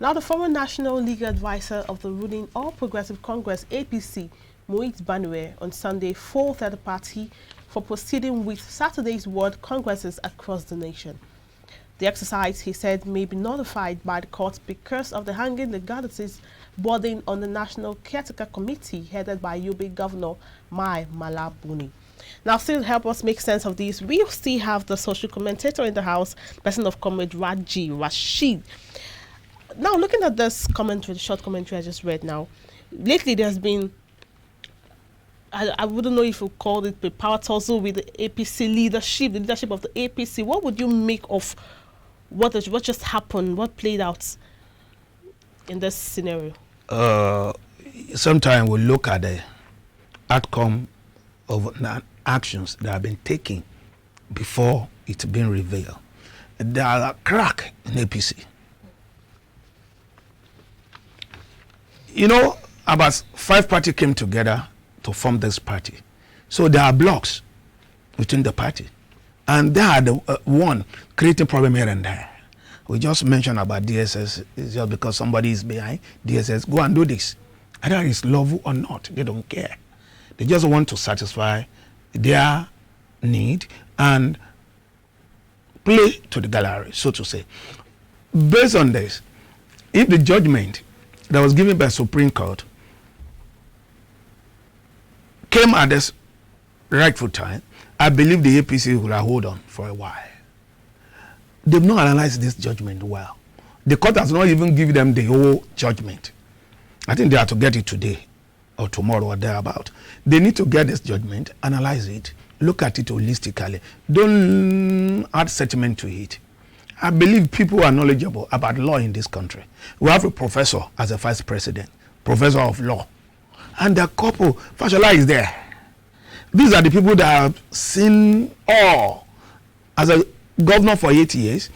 Now, the former National Legal Advisor of the ruling All Progressive Congress, APC, Moit Banwe, on Sunday faulted the party for proceeding with Saturday's ward congresses across the nation. The exercise, he said, may be nullified by the court because of the hanging legalities bordering on the National Caretaker Committee headed by Yobe Governor Mai Mala Buni. Now, still help us make sense of this, we still have the social commentator in the house, person of Comrade Raji Rashid. Now, looking at this commentary, the short commentary I just read now, lately there's been, I wouldn't know if you call it a power tussle with the APC leadership, the leadership of the APC. What would you make of what just happened, what played out in this scenario? Sometimes we look at the outcome of actions that have been taken before it's been revealed. There are a crack in APC. You know, about 5 parties came together to form this party. So there are blocks between the party. And they are the one creating problem here and there. We just mentioned about DSS. It's just because somebody is behind DSS. Go and do this. Either it's lawful or not. They don't care. They just want to satisfy their need and play to the gallery, so to say. Based on this, if the judgment that was given by Supreme Court came at this rightful time, I believe the APC will have hold on for a while. They've not analyzed this judgment well. The court has not even given them the whole judgment. I think they have to get it today or tomorrow or thereabout. They need to get this judgment, analyze it, look at it holistically. Don't add sentiment to it. I believe people are knowledgeable about law in this country. We have a professor as a vice president, professor of law. And the couple, Fashola is there. These are the people that have seen all. As a governor for 8 years,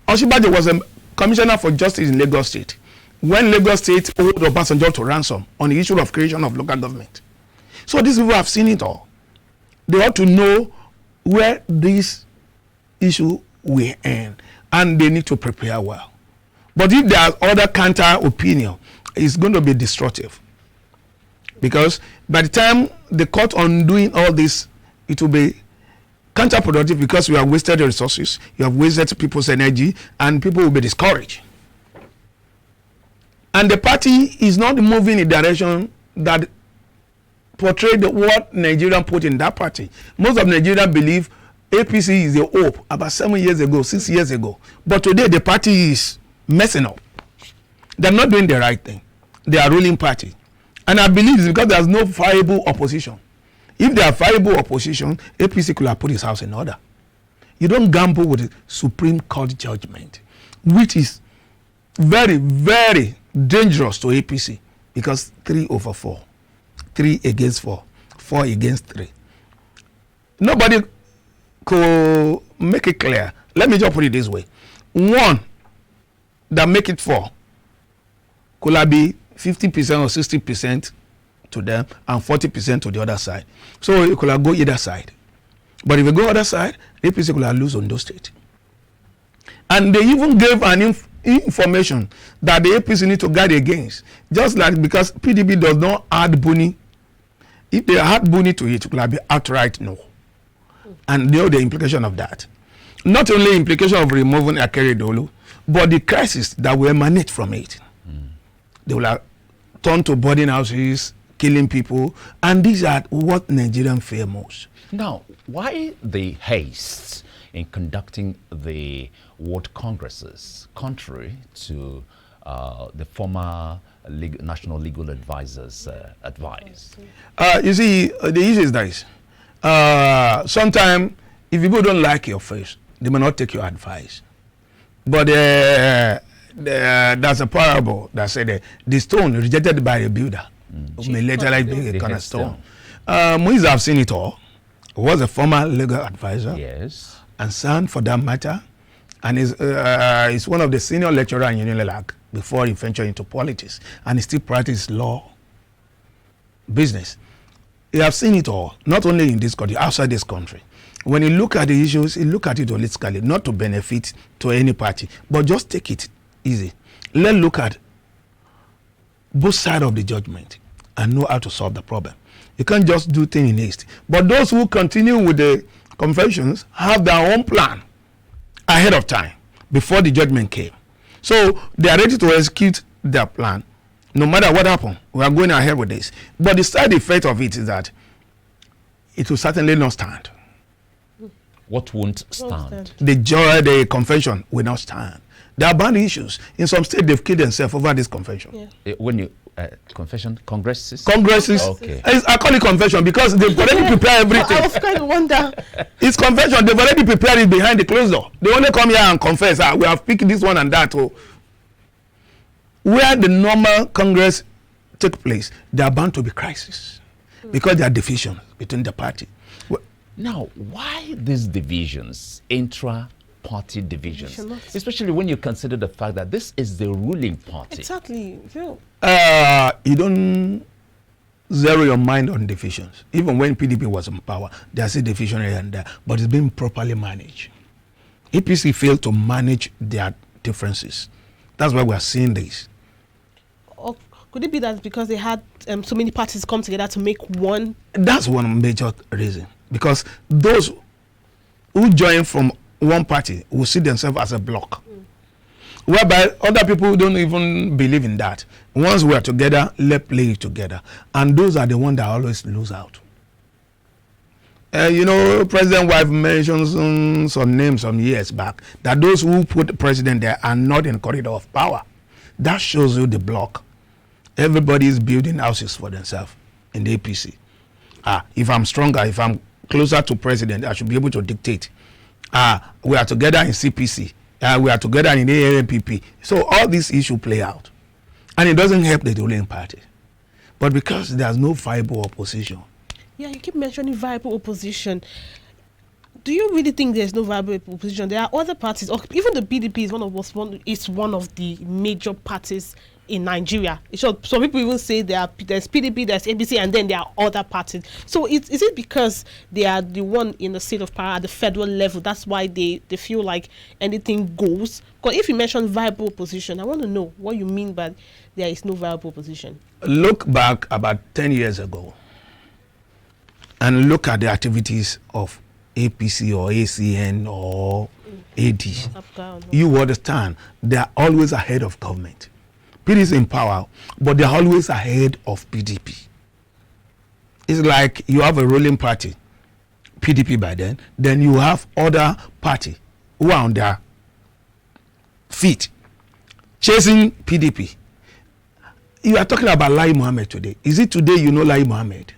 Oshibajo was a commissioner for justice in Lagos State. When Lagos State owed Obasanjo to ransom on the issue of creation of local government. So these people have seen it all. They ought to know where this issue will end, and they need to prepare well. But if there are other counter opinion, it's going to be destructive. Because by the time the court undoing all this, it will be counterproductive because you have wasted the resources, you have wasted people's energy, and people will be discouraged. And the party is not moving in a direction that portrayed what Nigerians put in that party. Most of Nigerians believe APC is the hope about 7 years ago, 6 years ago. But today the party is messing up. They're not doing the right thing. They are ruling party. And I believe it's because there's no viable opposition. If there are viable opposition, APC could have put his house in order. You don't gamble with the Supreme Court judgment, which is very, very dangerous to APC because 3/4, 3 against 4, 4 against 3. Nobody could make it clear. Let me just put it this way. One that make it 4 could have be 50% or 60% to them and 40% to the other side. So it could have go either side. But if you go other side, APC could have lose Ondo State. And they even gave an information that the APC need to guard against. Just like because PDP does not add Buni. If they add Buni to it, it could have be outright no. And know the implication of that. Not only implication of removing Akeredolu, but the crisis that will emanate from it. They will have turned to boarding houses, killing people, and these are what Nigerians fear most. Now, why the haste in conducting the ward congresses, contrary to the former National Legal Advisor's advice? You see, the issue is this. Sometimes, if people don't like your face, they may not take your advice. But there's a parable that said the stone rejected by a builder may later like be a cornerstone. Moise have seen it all. He was a former legal advisor. Yes. And son for that matter. And is one of the senior lecturers in Unilag before he ventured into politics. And he still practices law business. He have seen it all, not only in this country, outside this country. When you look at the issues, you look at it holistically, not to benefit to any party, but just take it easy. let's look at both sides of the judgment and know how to solve the problem. You can't just do things in haste. But those who continue with the conventions have their own plan ahead of time before the judgment came. So they are ready to execute their plan. No matter what happens, we are going ahead with this. But the side effect of it is that it will certainly not stand. What won't stand? The convention will not stand. There are bad issues. In some states, they've killed themselves over this convention. Yeah. When you confession, congresses? Okay. I call it convention because they've already prepared everything. I was kind of wonder. It's convention. They've already prepared it behind the closed door. They only come here and confess. We have picked this one and that. Oh. Where the normal Congress take place, there are bound to be crises because there are divisions between the party. Now, why these divisions, intra-party divisions, especially when you consider the fact that this is the ruling party? Exactly. You don't zero your mind on divisions. Even when PDP was in power, there's a division here and there, but it's been properly managed. APC failed to manage their differences. That's why we're seeing this. Or could it be that because they had so many parties come together to make one? That's one major reason. Because those who join from one party will see themselves as a bloc. Whereby other people don't even believe in that. Once we are together, let's play it together. And those are the ones that always lose out. President wife mentioned some names some years back that those who put the president there are not in corridor of power. That shows you the bloc. Everybody is building houses for themselves in the APC. If I'm stronger, if I'm closer to president, I should be able to dictate. We are together in CPC. We are together in ANPP. So all these issues play out. And it doesn't help the ruling party. But because there's no viable opposition. Yeah, you keep mentioning viable opposition. Do you really think there's no viable opposition? There are other parties, or even the PDP is one of the major parties in Nigeria. So some people even say there's PDP, there's APC, and then there are other parties. So is it because they are the one in the seat of power at the federal level? That's why they feel like anything goes? Because if you mention viable opposition, I want to know what you mean by there is no viable opposition. Look back about 10 years ago and look at the activities of APC or ACN or AD. You understand, they are always ahead of government. PDP is in power, but they're always ahead of PDP. It's like you have a ruling party, PDP by then you have other party who are on their feet, chasing PDP. You are talking about Lai Mohammed today. Is it today you know Lai Mohammed?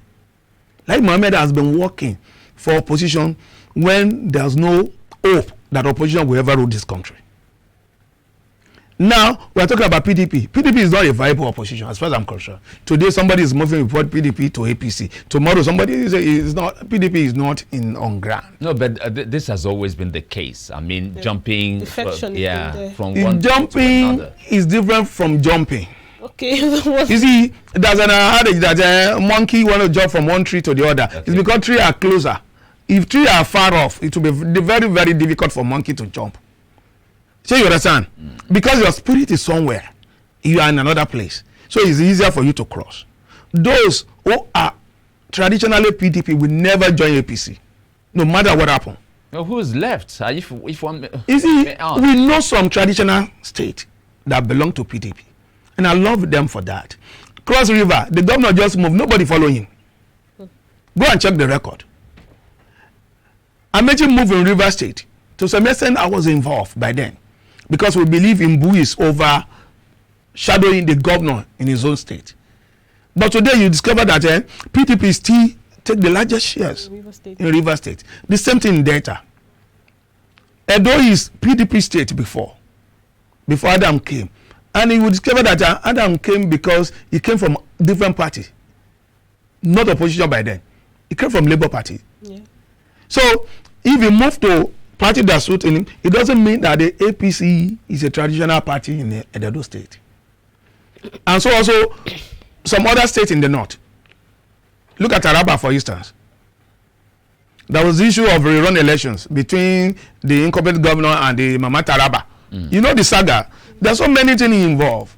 Lai Mohammed has been working for opposition when there's no hope that opposition will ever rule this country. Now, we are talking about PDP. PDP is not a viable opposition as far as I'm concerned. Today, somebody is moving from PDP to APC. Tomorrow, somebody is not, PDP is not on ground. No, but this has always been the case. I mean, jumping from one jumping to another. Is different from jumping. Okay. You see, there's an adage that a monkey want to jump from one tree to the other. Okay. It's because trees are closer. If trees are far off, it will be very, very difficult for monkey to jump. So you understand? Because your spirit is somewhere, you are in another place. So it's easier for you to cross. Those who are traditionally PDP will never join APC, no matter what happens. Well, who's left? If one, you see, we know some traditional state that belong to PDP, and I love them for that. Cross River, the governor just moved, nobody follow him. Go and check the record. I mentioned moving River State. To some extent, I was involved by then. Because we believe in Mbu is overshadowing the governor in his own state. But today you discover that PDP still take the largest shares in River State. The same thing in Delta. Edo is PDP state before Adam came. And you will discover that Adam came because he came from different party. Not opposition by then. He came from Labour Party. Yeah. So if he moved to party that suits him, it doesn't mean that the APC is a traditional party in the Edo state. And so also some other states in the north. Look at Taraba, for instance. There was the issue of rerun elections between the incumbent governor and the Mama Taraba. You know the saga. There's so many things involved.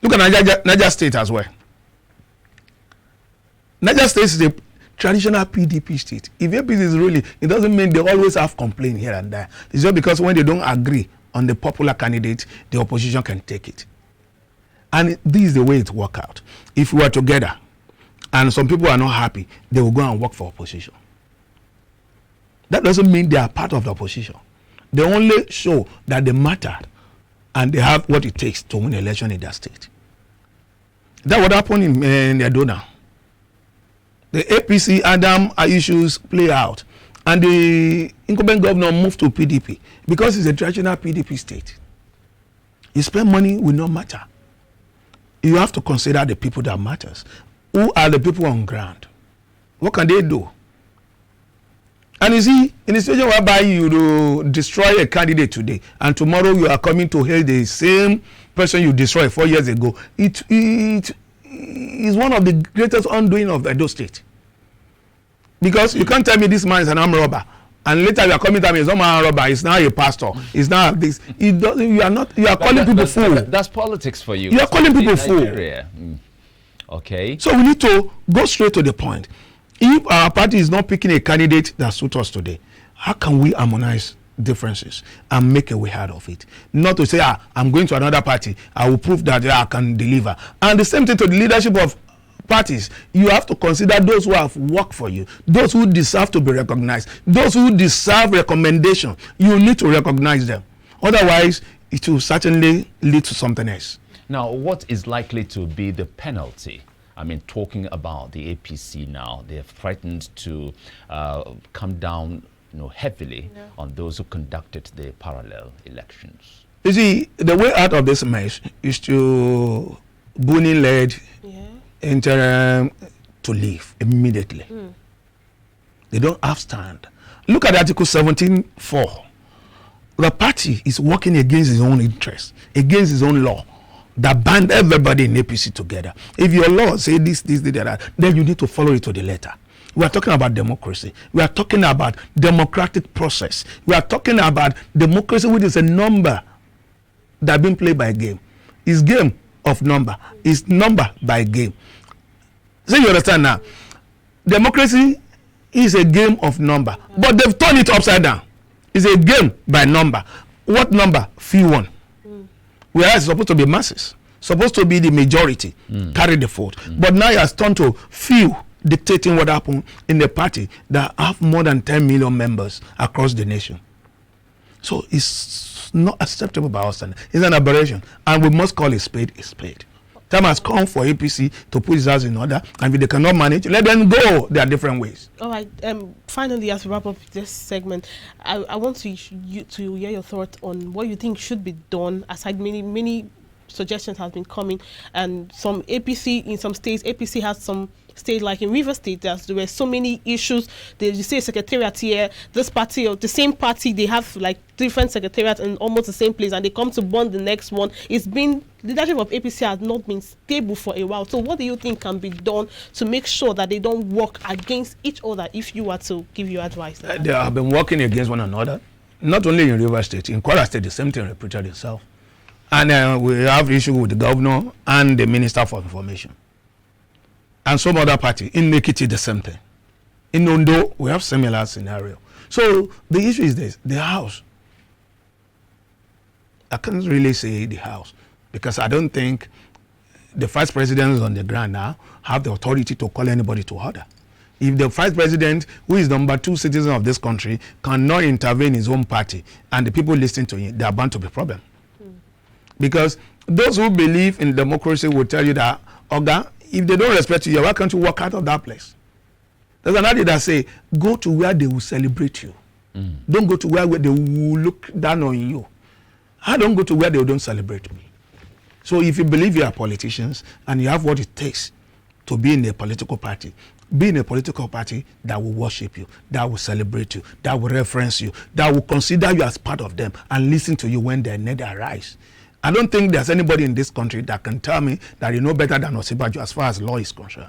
Look at Niger State as well. Niger State is a traditional PDP state. If APC is ruling, it doesn't mean they always have complaint here and there. It's just because when they don't agree on the popular candidate, the opposition can take it. And this is the way it works out. If we are together and some people are not happy, they will go and work for opposition. That doesn't mean they are part of the opposition. They only show that they matter and they have what it takes to win an election in their state. That's what happened in Edo now. The APC Adam issues play out, and the incumbent governor moved to PDP because it's a traditional PDP state. You spend money will not matter. You have to consider the people that matters. Who are the people on ground? What can they do? And you see, in a situation whereby you destroy a candidate today, and tomorrow you are coming to hail the same person you destroyed 4 years ago, it is one of the greatest undoing of Edo State. Because you can't tell me this man is an armed robber, and later you are coming to me, he's not an armed robber, he's now a pastor, he's now this. You are calling people fool. That's politics for you. You are calling people fool. Okay. So we need to go straight to the point. If our party is not picking a candidate that suits us today, how can we harmonize differences and make a way out of it? Not to say, I'm going to another party, I will prove that I can deliver. And the same thing to the leadership of parties. You have to consider those who have worked for you, those who deserve to be recognized, those who deserve recommendation. You need to recognize them. Otherwise, it will certainly lead to something else. Now, what is likely to be the penalty? I mean, talking about the APC now, they have threatened to come down heavily on those who conducted the parallel elections. You see, the way out of this mess is to Buni-led interim to leave immediately. They don't have stand. Look at Article 17(4). The party is working against its own interests, against its own law that band everybody in APC together. If your law say this, that, then you need to follow it to the letter. We are talking about democracy. We are talking about democratic process. We are talking about democracy, which is a number that been played by a game. It's game of number. It's number by game. So you understand now? Democracy is a game of number, but they've turned it upside down. It's a game by number. What number? Few one. Whereas it's supposed to be masses, supposed to be the majority, carry the vote. But now it has turned to few dictating what happened in the party that have more than 10 million members across the nation. So it's not acceptable by us. It's an aberration, and we must call a spade a spade. Time has come for APC to put his house in order, and if they cannot manage, let them go. There are different ways. All right. Finally, as we wrap up this segment, I want to hear your thoughts on what you think should be done. Aside many suggestions have been coming, and some APC in some states, APC has some state like in River State, there were so many issues. You say secretariat here, this party or the same party, they have like different secretariats in almost the same place, and they come to burn the next one. It's been, leadership of APC has not been stable for a while. So what do you think can be done to make sure that they don't work against each other, if you were to give your advice? They have been working against one another, not only in River State, in Kwara State, the same thing repeated itself. And we have issue with the governor and the Minister for Information. And some other party in Ekiti, the same thing. In Ondo, we have similar scenario. So the issue is this: the house. I can't really say the house because I don't think the vice presidents on the ground now have the authority to call anybody to order. If the vice president, who is number 2 citizen of this country, cannot intervene in his own party and the people listening to him, there are bound to be problems. Because those who believe in democracy will tell you that, Oga, if they don't respect you, why can't you walk out of that place? There's another that say, go to where they will celebrate you. Don't go to where they will look down on you. I don't go to where they don't celebrate me. So if you believe you are politicians and you have what it takes to be in a political party, be in a political party that will worship you, that will celebrate you, that will reference you, that will consider you as part of them and listen to you when their need arise. I don't think there's anybody in this country that can tell me that you know better than Osibaju as far as law is concerned.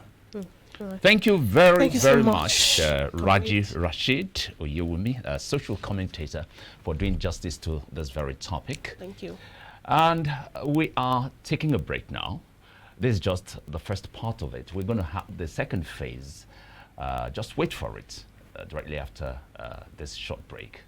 Thank you very so much, much, Raji Rashid Oyewumi, a social commentator, for doing justice to this very topic. Thank you. And we are taking a break now. This is just the first part of it. We're going to have the second phase. Just wait for it directly after this short break.